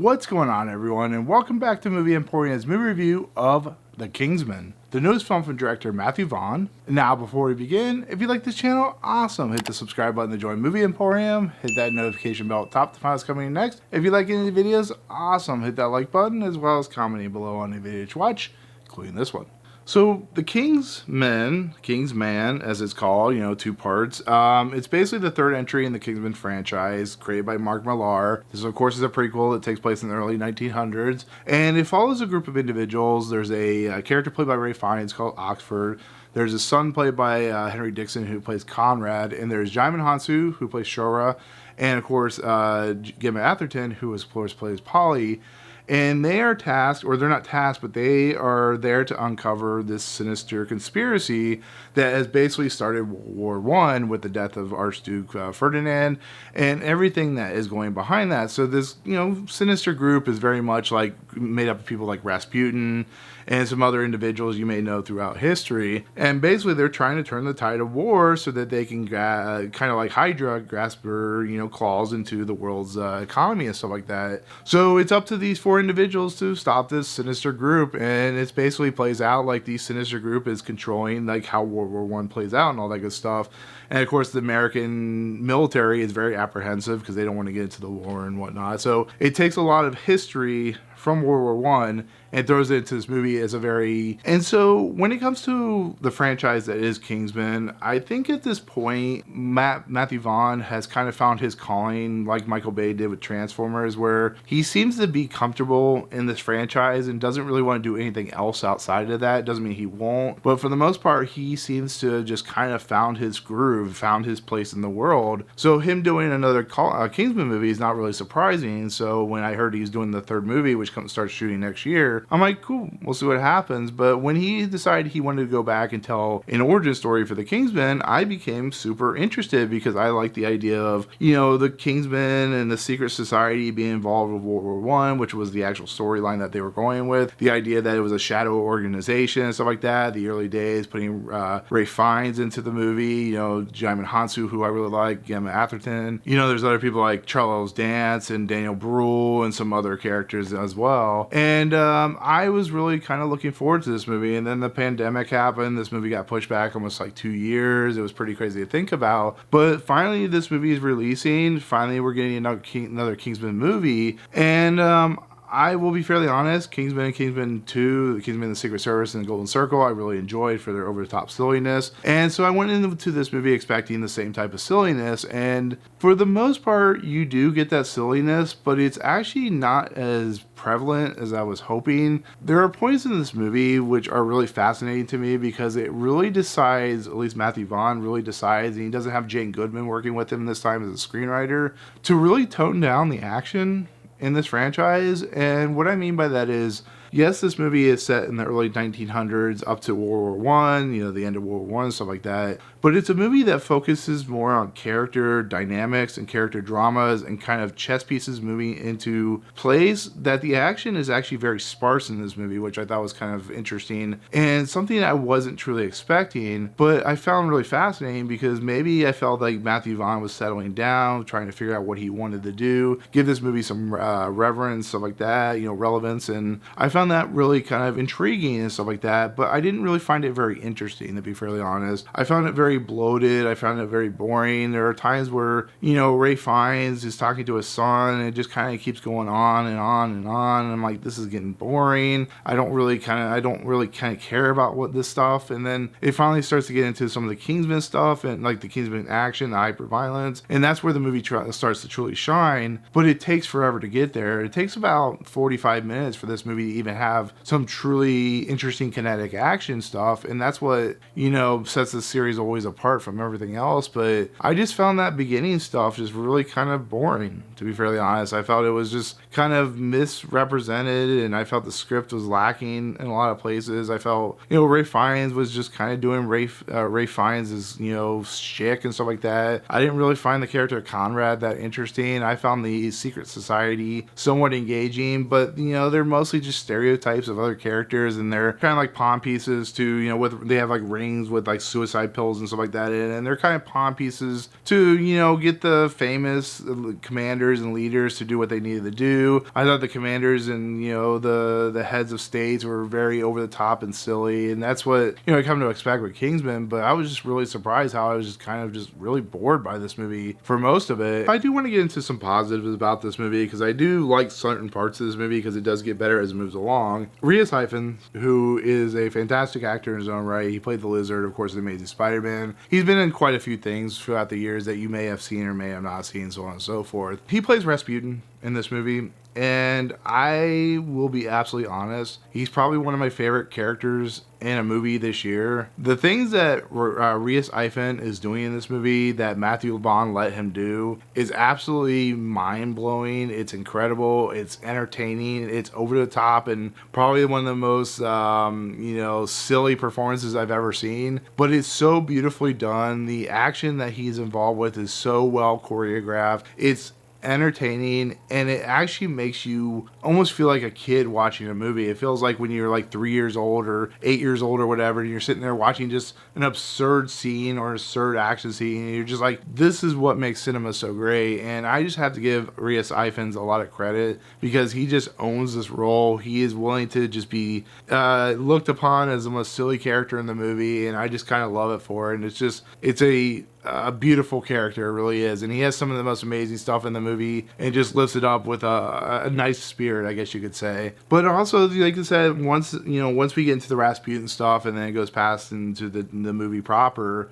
What's going on, everyone, and welcome back to Movie Emporium's movie review of The Kingsman, the newest film from director Matthew Vaughn. Now, before we begin, if you like this channel, awesome, hit the subscribe button to join Movie Emporium, hit that notification bell at the top to find what's coming next. If you like any of the videos, awesome, hit that like button, as well as commenting below on any video to watch, including this one. So the Kingsman, as it's called, two parts. It's basically the third entry in the Kingsman franchise, created by Mark Millar. This, of course, is a prequel that takes place in the early 1900s, and it follows a group of individuals. There's a character played by Ralph Fiennes called Oxford. There's a son played by Henry Dickson, who plays Conrad, and there's Djimon Hounsou, who plays Shora, and of course Gemma Arterton, who of course plays Polly. And they are tasked, or they're not tasked, but they are there to uncover this sinister conspiracy that has basically started World War I with the death of Archduke Ferdinand and everything that is going behind that. So this, sinister group is very much like made up of people like Rasputin and some other individuals you may know throughout history. And basically they're trying to turn the tide of war so that they can kind of like Hydra grasp their, claws into the world's economy and stuff like that. So it's up to these four individuals to stop this sinister group, and it basically plays out like the sinister group is controlling like how World War I plays out and all that good stuff. And of course the American military is very apprehensive because they don't want to get into the war and whatnot. So it takes a lot of history from World War I and throws it into this movie as and so when it comes to the franchise that is Kingsman, I think at this point Matthew Vaughn has kind of found his calling like Michael Bay did with Transformers, where he seems to be comfortable in this franchise and doesn't really want to do anything else outside of that. Doesn't mean he won't, but for the most part he seems to just kind of found his groove, found his place in the world. So him doing another Kingsman movie is not really surprising. So when I heard he was doing the third movie, which starts shooting next year, I'm like, cool, we'll see what happens. But when he decided he wanted to go back and tell an origin story for the Kingsman, I became super interested because I like the idea of, the Kingsman and the secret society being involved with World War I, which was the actual storyline that they were going with. The idea that it was a shadow organization and stuff like that, the early days, putting Ralph Fiennes into the movie, Djimon Hounsou, who I really like, Gemma Arterton. There's other people like Charles Dance and Daniel Brühl and some other characters as well. And I was really kind of looking forward to this movie, and then the pandemic happened. This movie got pushed back almost like 2 years. It was pretty crazy to think about, but finally this movie is releasing. Finally we're getting another Kingsman movie, and I will be fairly honest, Kingsman and Kingsman 2, Kingsman the Secret Service and the Golden Circle, I really enjoyed for their over-the-top silliness. And so I went into this movie expecting the same type of silliness, and for the most part, you do get that silliness, but it's actually not as prevalent as I was hoping. There are points in this movie which are really fascinating to me because it really decides, at least Matthew Vaughn really decides, and he doesn't have Jane Goodman working with him this time as a screenwriter, to really tone down the action in this franchise. And what I mean by that is, yes, this movie is set in the early 1900s up to World War I, the end of World War I and stuff like that. But it's a movie that focuses more on character dynamics and character dramas and kind of chess pieces moving into plays that the action is actually very sparse in this movie, which I thought was kind of interesting and something I wasn't truly expecting, but I found really fascinating because maybe I felt like Matthew Vaughn was settling down, trying to figure out what he wanted to do, give this movie some reverence, stuff like that, relevance, and I found that really kind of intriguing and stuff like that, but I didn't really find it very interesting, to be fairly honest. I found it very bloated. I found it very boring. There are times where, Ralph Fiennes is talking to his son and it just kind of keeps going on and on and on, and I'm like, this is getting boring. I don't really kind of care about what this stuff, and then it finally starts to get into some of the Kingsman stuff and like the Kingsman action, the hyper violence, and that's where the movie starts to truly shine, but it takes forever to get there. It takes about 45 minutes for this movie to even have some truly interesting kinetic action stuff, and that's what sets the series always apart from everything else. But I just found that beginning stuff just really kind of boring, to be fairly honest. I felt it was just kind of misrepresented, and I felt the script was lacking in a lot of places. I felt Ralph Fiennes was just kind of doing Ralph Fiennes' shtick and stuff like that. I didn't really find the character Conrad that interesting. I found the secret society somewhat engaging, but they're mostly just stereotypes stereotypes of other characters, and they're kind of like pawn pieces to, you know, they have like rings with like suicide pills and stuff like that in, and they're kind of pawn pieces to, you know, get the famous commanders and leaders to do what they needed to do. I thought the commanders and, you know, the heads of states were very over the top and silly, and that's what, you know, I come to expect with Kingsman. But I was just really surprised how I was just kind of just really bored by this movie for most of it. I do want to get into some positives about this movie, because I do like certain parts of this movie, because it does get better as it moves along. Rhys, who is a fantastic actor in his own right. He played the Lizard, of course, in Amazing Spider-Man. He's been in quite a few things throughout the years that you may have seen or may have not seen, so on and so forth. He plays Rasputin in this movie, and I will be absolutely honest, he's probably one of my favorite characters in a movie this year. The things that Rhys is doing in this movie that Matthew Vaughn let him do is absolutely mind-blowing. It's incredible, it's entertaining, it's over the top, and probably one of the most you know, silly performances I've ever seen. But it's so beautifully done. The action that he's involved with is so well choreographed. It's entertaining, and it actually makes you almost feel like a kid watching a movie. It feels like when you're like 3 years old or 8 years old or whatever, and you're sitting there watching just an absurd scene or absurd action scene, and you're just like, this is what makes cinema so great. And I just have to give Rhys Ifans a lot of credit, because he just owns this role. He is willing to just be looked upon as the most silly character in the movie, and I just kind of love it for it. And it's a beautiful character, it really is, and he has some of the most amazing stuff in the movie, and just lifts it up with a nice spirit, I guess you could say. But also, like I said, once we get into the Rasputin stuff, and then it goes past into the movie proper,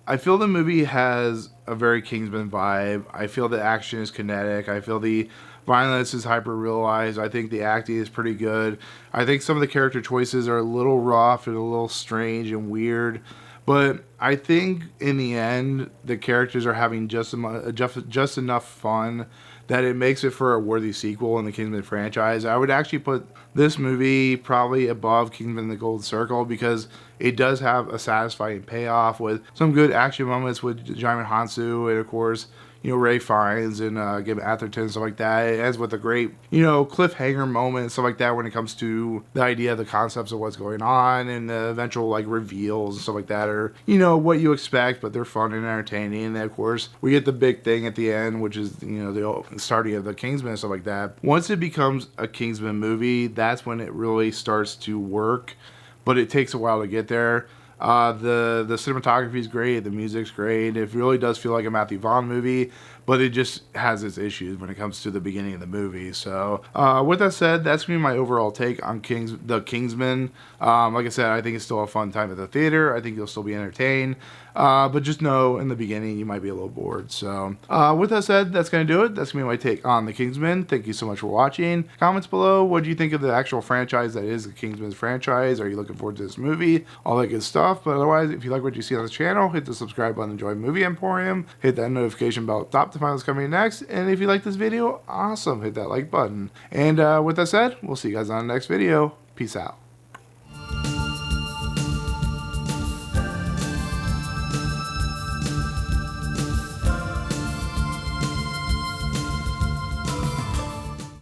I feel the movie has a very Kingsman vibe. I feel the action is kinetic. I feel the violence is hyper realized. I think the acting is pretty good. I think some of the character choices are a little rough and a little strange and weird. But I think in the end, the characters are having just enough fun that it makes it for a worthy sequel in the Kingsman franchise. I would actually put this movie probably above Kingsman: The Gold Circle, because it does have a satisfying payoff with some good action moments with Djimon, Hounsou, and of course, you know, Ray Fiennes and Gemma, Arterton, stuff like that. It ends with a great, you know, cliffhanger moment and stuff like that when it comes to the idea, the concepts of what's going on, and the eventual like reveals and stuff like that, or, you know, what you expect, but they're fun and entertaining. And then, of course, we get the big thing at the end, which is, you know, the starting of the Kingsman and stuff like that. Once it becomes a Kingsman movie, that's when it really starts to work, but it takes a while to get there. The cinematography is great, the music's great. It really does feel like a Matthew Vaughn movie, but it just has its issues when it comes to the beginning of the movie. So with that said, that's going to be my overall take on the Kingsman. Like I said, I think it's still a fun time at the theater. I think you'll still be entertained. But just know in the beginning you might be a little bored. So with that said, that's going to do it. That's going to be my take on the Kingsman. Thank you so much for watching. Comments below, what do you think of the actual franchise that is the Kingsman franchise? Are you looking forward to this movie? All that good stuff. But otherwise, if you like what you see on this channel, hit the subscribe button and join Movie Emporium. Hit that notification bell at the top to find what's coming next. And if you like this video, awesome, hit that like button. And with that said, we'll see you guys on the next video. Peace out.